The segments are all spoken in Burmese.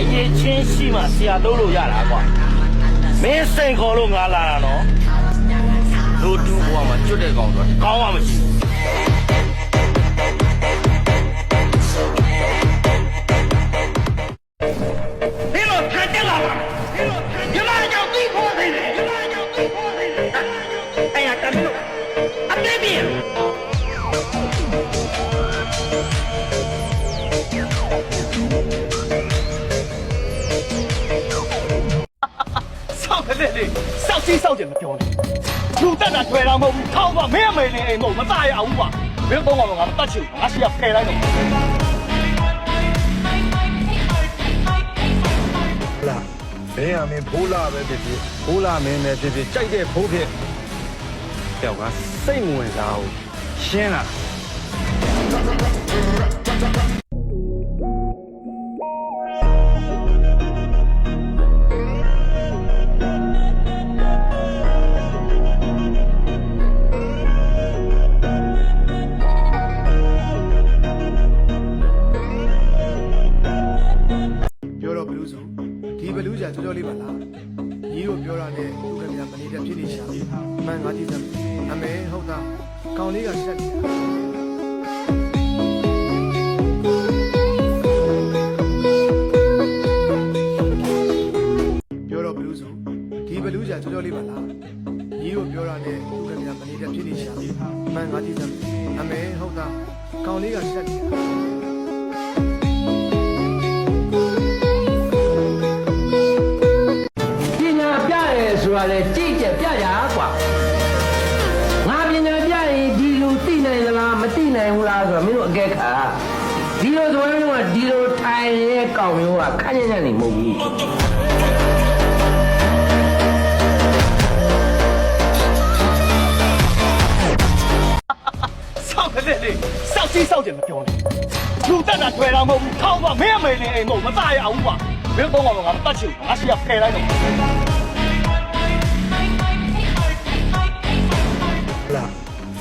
အရေးချင်းရှိမှဆရာသုံးလို့ရတာကွာမင်းစိန်ခေါ်လို့ငါလာတာနော်တို့တူဘဝမှာကျွတ်တဲ့ကောင်တော့ကောင်းမှမရှိဘူးဒီလိုခံတက်လာပါဒီလိုကြောင့်ပြီးဖို့သေးတယ်အဲ့ရတမ်းလို့အပြည့်ပြည့်စောက်စီးစောက်ကြမပြောနဲ့လူတက်တာတွေ့တော့မဟုတ်ဘူးထောက်ပါမင်းအမေနဲ့အိမ်မဟုတ်မသားရအောင်ကွာမင်းတော့ငါမတတ်ချင်ငါစီကဖယ်လိုက်တော့လာဘယ်ရမင်းဖိုးလာပဲဖြစ်ဖြစ်ဖိုးလာမင်းပဲဖြစ်ဖြစ်ကြိုက်တဲ့ဖိုးဖြစ်ပြောက်ကစိတ်မဝင်စားဘူးရှင်းလားဒီဘလူးကြာကြောလေးပါလားညီတို့ပြောတာနဲ့သူကမြန်မနေတဲ့ဖြစ်နေရှာမှန်ငါကြည့်စမ်းအမေဟုတ်တာကောင်လေးကဆက်နေပြောတော့ဘလူးဆိုဒီဘလူးကြာကြောလေးပါလားညီတို့ပြောတာနဲ့သူကမြန်မနေတဲ့ဖြစ်နေရှာမှန်ငါကြည့်စမ်းအမေဟုတ်တာကောင်လေးကဆက်နေဆိုတာလေကြည့်ကြပြကြကွာငါပညာပြရင်ဒီလိုသိနိုင်သလားမသိနိုင်ဘူးလားဆိုတော့မင်းတို့အကဲခါဒီလိုဆိုရင်ကဒီလိုထိုင်ရဲကောင်မျိုးကခက်ညံ့ညံ့နေမဟုတ်ဘူးစောက်တဲ့လေစောက်စီးစောက်ကြမပြောနဲ့လူတက်တာတွေ့တော့မဟုတ်ဘူးထောက်ပါမင်းအမေနဲ့အိမ်မဟုတ်မသားရအောင်ကွာမင်းတော့ငါမတတ်ချင်ငါစီကဖယ်လိုက်တော့လာ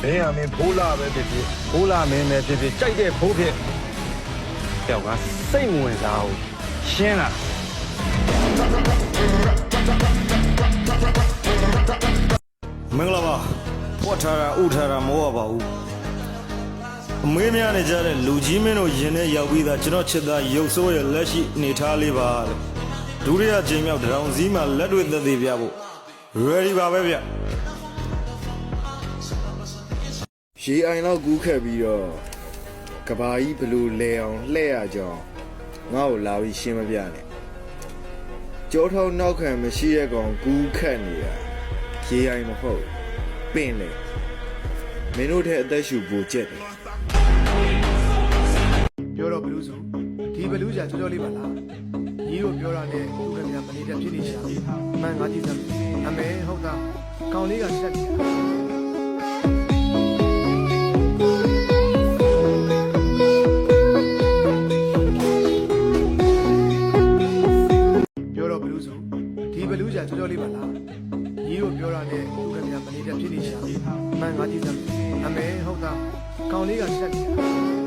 ဘယ်ရမင်းဖိုးလာပဲဖြစ်ဖြစ်ဖိုးလာမင်းပဲဖြစ်ဖြစ်ကြိုက်တဲ့ဖိုးဖြစ်ပြောက်ကစိတ်မဝင်စားဘူးရှင်းလားမင်္ဂလာပါပွက်ထားတာဥထားတာမဟုတ်ပါဘူးအမေးများနေကြတဲ့လူကြီးမင်းတို့ရင်ထဲရောက်ပြီးသားကျွန်တော်ချစ်သားရုပ်ဆိုးရဲ့လက်ရှိအနေထားလေးပါလို့ဒုတိယကြိမ်မြောက်တောင်စည်းမှာလက်တွေ့သက်သေပြဖို့ ready ပါပဲဗျရေအိုင်တော့ကူးခဲ့ပြီးတော့ကဘာကြီးဘလူလဲအောင်လှဲ့ရကြောင်းငါ့ကိုလာပြီးရှင်းမပြနဲ့ကြောထောင်းနောက်ခံမရှိတဲ့ကောင်ကူးခတ်နေတာရေအိုင်မဟုတ်ပင်လေမင်းတို့တဲ့အသက်ရှူပူကျက်တယ်ပြောတော့ဘလူးဆိုဒီဘလူးကြာကြောလေးပါလားညီတို့ပြောတာနဲ့သူကမြန်မနေတဲ့ဖြစ်နေရှာမှန်ငါကြည့်စမ်းအမေဟုတ်တာကောင်လေးကဆက်နေဘလူးကြာကြောလေးပါလားညီတို့ပြောတာနဲ့သူကမြန်မနေတဲ့ဖြစ်နေရှာမှန်ငါကြည့်စမ်းအမေဟုတ်တာကောင်လေးကဆက်နေ